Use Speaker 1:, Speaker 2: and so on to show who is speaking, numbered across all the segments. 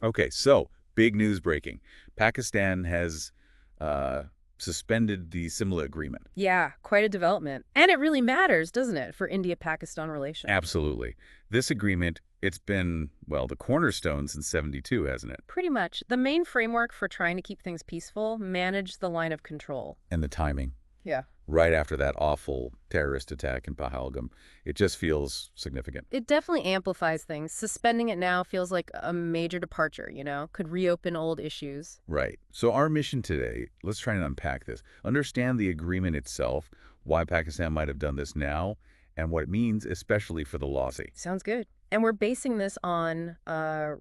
Speaker 1: Okay, so big news breaking. Pakistan has uh, suspended the Simla Agreement.
Speaker 2: Yeah, quite a development. And it really matters, doesn't it, for India-Pakistan relations?
Speaker 1: Absolutely. This agreement, it's been, well, the cornerstone since 72, hasn't it?
Speaker 2: Pretty much. The main framework for trying to keep things peaceful, manage the line of control.
Speaker 1: And the timing,
Speaker 2: Yeah.
Speaker 1: right after that awful terrorist attack in Pahalgam, it just feels significant.
Speaker 2: It definitely amplifies things. Suspending it now feels like a major departure, could reopen old issues.
Speaker 1: Right. So our mission today, let's try and unpack this. Understand the agreement itself, why Pakistan might have done this now, and what it means, especially for the Lawsi.
Speaker 2: Sounds good. And we're basing this on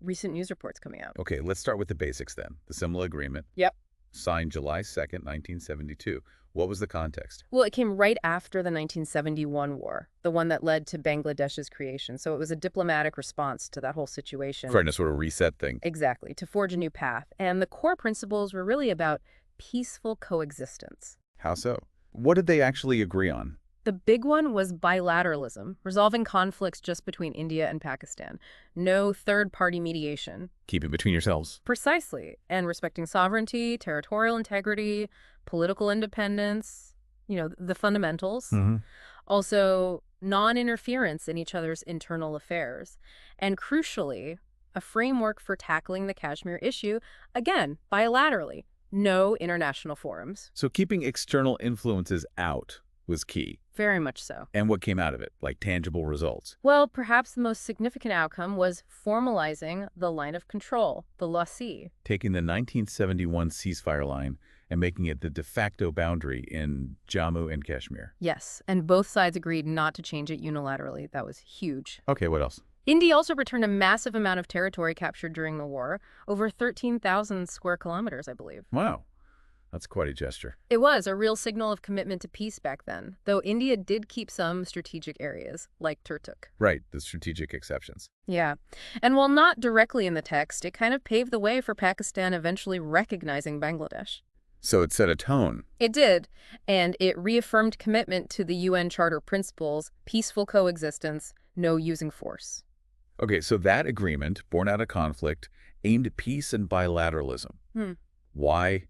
Speaker 2: recent news reports coming out.
Speaker 1: Okay, let's start with the basics then. The Simla Agreement,
Speaker 2: Yep.
Speaker 1: signed July 2nd, 1972. What was the context?
Speaker 2: Well, it came right after the 1971 war, the one that led to Bangladesh's creation. So it was a diplomatic response to that whole situation.
Speaker 1: Trying to sort of reset things.
Speaker 2: Exactly, to forge a new path. And the core principles were really about peaceful coexistence.
Speaker 1: How so? What did they actually agree on?
Speaker 2: The big one was bilateralism, resolving conflicts just between India and Pakistan. No third-party mediation.
Speaker 1: Keep it between yourselves.
Speaker 2: Precisely. And respecting sovereignty, territorial integrity, political independence, the fundamentals. Also, non-interference in each other's internal affairs. And crucially, a framework for tackling the Kashmir issue, again, bilaterally. No international forums.
Speaker 1: So keeping external influences out was key.
Speaker 2: Very much so.
Speaker 1: And what came out of it, like tangible results?
Speaker 2: Well, perhaps the most significant outcome was formalizing the line of control, the Lawsi.
Speaker 1: Taking the 1971 ceasefire line and making it the de facto boundary in Jammu and Kashmir.
Speaker 2: Yes, and both sides agreed not to change it unilaterally. That was huge.
Speaker 1: Okay, what else?
Speaker 2: India also returned a massive amount of territory captured during the war, over 13,000 square kilometers, I believe.
Speaker 1: Wow. That's quite a gesture.
Speaker 2: It was a real signal of commitment to peace back then, though India did keep some strategic areas, like Turtuk.
Speaker 1: Right, the strategic exceptions.
Speaker 2: Yeah. And while not directly in the text, it kind of paved the way for Pakistan eventually recognizing Bangladesh.
Speaker 1: So it set a tone.
Speaker 2: It did, and it reaffirmed commitment to the UN Charter principles, peaceful coexistence, no using force.
Speaker 1: Okay, so that agreement, born out of conflict, aimed at peace and bilateralism. Why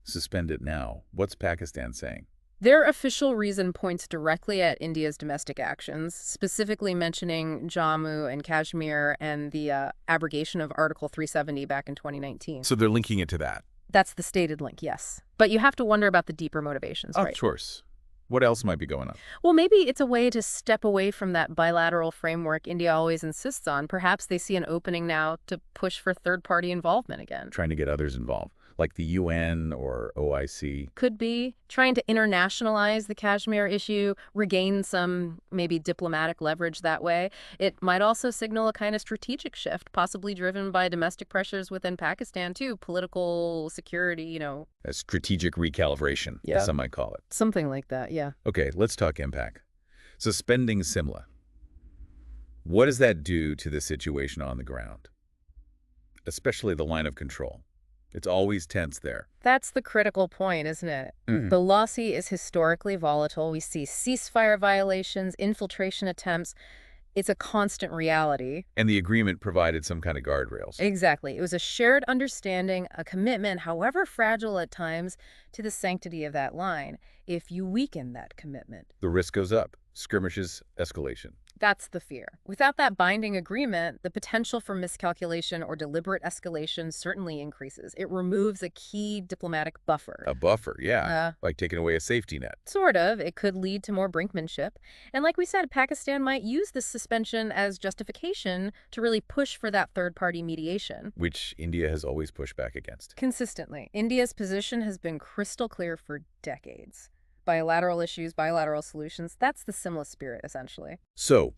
Speaker 1: suspend it now? What's Pakistan saying?
Speaker 2: Their official reason points directly at India's domestic actions, specifically mentioning Jammu and Kashmir and the abrogation of Article 370 back in 2019.
Speaker 1: So they're linking it to that.
Speaker 2: That's the stated link, yes. But you have to wonder about the deeper motivations, right?
Speaker 1: Of course. What else might be going on?
Speaker 2: Well, maybe it's a way to step away from that bilateral framework India always insists on. Perhaps they see an opening now to push for third-party involvement again.
Speaker 1: Trying to get others involved, like the UN or OIC.
Speaker 2: Could be trying to internationalize the Kashmir issue, regain some maybe diplomatic leverage that way. It might also signal a kind of strategic shift, possibly driven by domestic pressures within Pakistan too, political security,
Speaker 1: A strategic recalibration, as some might call it.
Speaker 2: Something like that, yeah.
Speaker 1: Okay, let's talk impact. Suspending Simla. What does that do to the situation on the ground? Especially the line of control. It's always tense there.
Speaker 2: That's the critical point, isn't it? The Lawsi is historically volatile. We see ceasefire violations, infiltration attempts. It's a constant reality.
Speaker 1: And the agreement provided some kind of guardrails.
Speaker 2: Exactly. It was a shared understanding, a commitment, however fragile at times, to the sanctity of that line. If you weaken that commitment,
Speaker 1: The risk goes up. Skirmishes, escalation.
Speaker 2: that's the fear. Without that binding agreement, the potential for miscalculation or deliberate escalation certainly increases. It removes a key diplomatic buffer.
Speaker 1: A buffer, yeah. Like taking away a safety net.
Speaker 2: Sort of. It could lead to more brinkmanship. And like we said, Pakistan might use this suspension as justification to really push for that third-party mediation.
Speaker 1: Which India has always pushed back against.
Speaker 2: Consistently. India's position has been crystal clear for decades. Bilateral issues, bilateral solutions, that's the Simla spirit, essentially.
Speaker 1: So,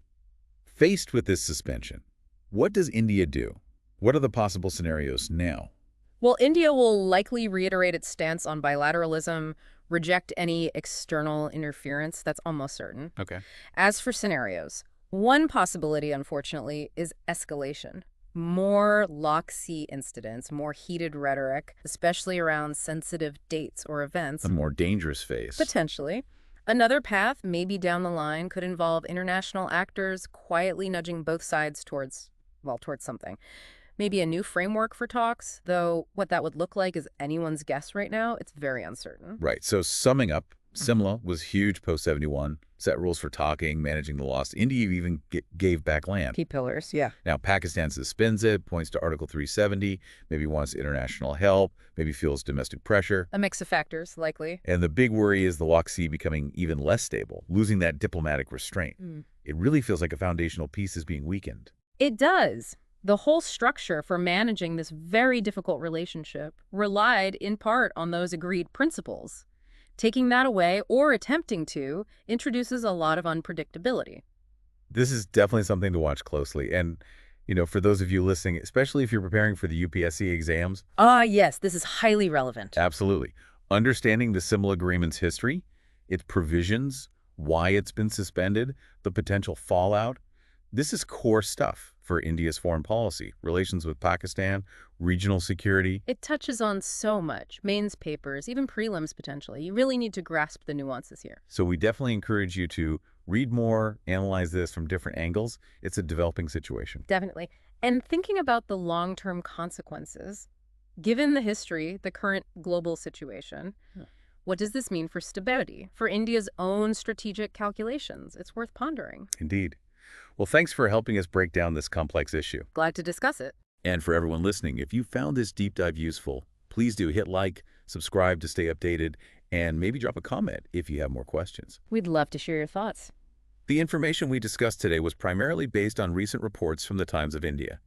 Speaker 1: faced with this suspension, what does India do? What are the possible scenarios now?
Speaker 2: Well, India will likely reiterate its stance on bilateralism, reject any external interference. That's almost certain.
Speaker 1: Okay.
Speaker 2: As for scenarios, one possibility, unfortunately, is escalation. More Lock-See incidents, more heated rhetoric, especially around sensitive dates or events.
Speaker 1: A more dangerous phase.
Speaker 2: Potentially. Another path, maybe down the line, could involve international actors quietly nudging both sides towards something. maybe a new framework for talks, though what that would look like is anyone's guess right now. It's very uncertain.
Speaker 1: Right. So summing up, Simla was huge post-71, set rules for talking, managing the loss. India even gave back land.
Speaker 2: Key pillars, yeah.
Speaker 1: Now, Pakistan suspends it, points to Article 370, maybe wants international help, maybe feels domestic pressure.
Speaker 2: A mix of factors, likely.
Speaker 1: And the big worry is the WOC becoming even less stable, losing that diplomatic restraint. It really feels like a foundational piece is being weakened.
Speaker 2: It does. The whole structure for managing this very difficult relationship relied in part on those agreed principles. Taking that away, or attempting to, introduces a lot of unpredictability.
Speaker 1: This is definitely something to watch closely. And, for those of you listening, especially if you're preparing for the UPSC exams.
Speaker 2: Yes, this is highly relevant.
Speaker 1: Absolutely. Understanding the Simla Agreement's history, its provisions, why it's been suspended, the potential fallout. This is core stuff for India's foreign policy, relations with Pakistan, regional security.
Speaker 2: It touches on so much, mains papers, even prelims potentially. You really need to grasp the nuances here.
Speaker 1: So we definitely encourage you to read more, analyze this from different angles. It's a developing situation.
Speaker 2: Definitely. And thinking about the long-term consequences, given the history, the current global situation, what does this mean for stability, for India's own strategic calculations? It's worth pondering.
Speaker 1: Indeed. Well, thanks for helping us break down this complex issue.
Speaker 2: Glad to discuss it.
Speaker 1: And for everyone listening, if you found this deep dive useful, please do hit like, subscribe to stay updated, and maybe drop a comment if you have more questions.
Speaker 2: We'd love to share your thoughts.
Speaker 1: The information we discussed today was primarily based on recent reports from the Times of India.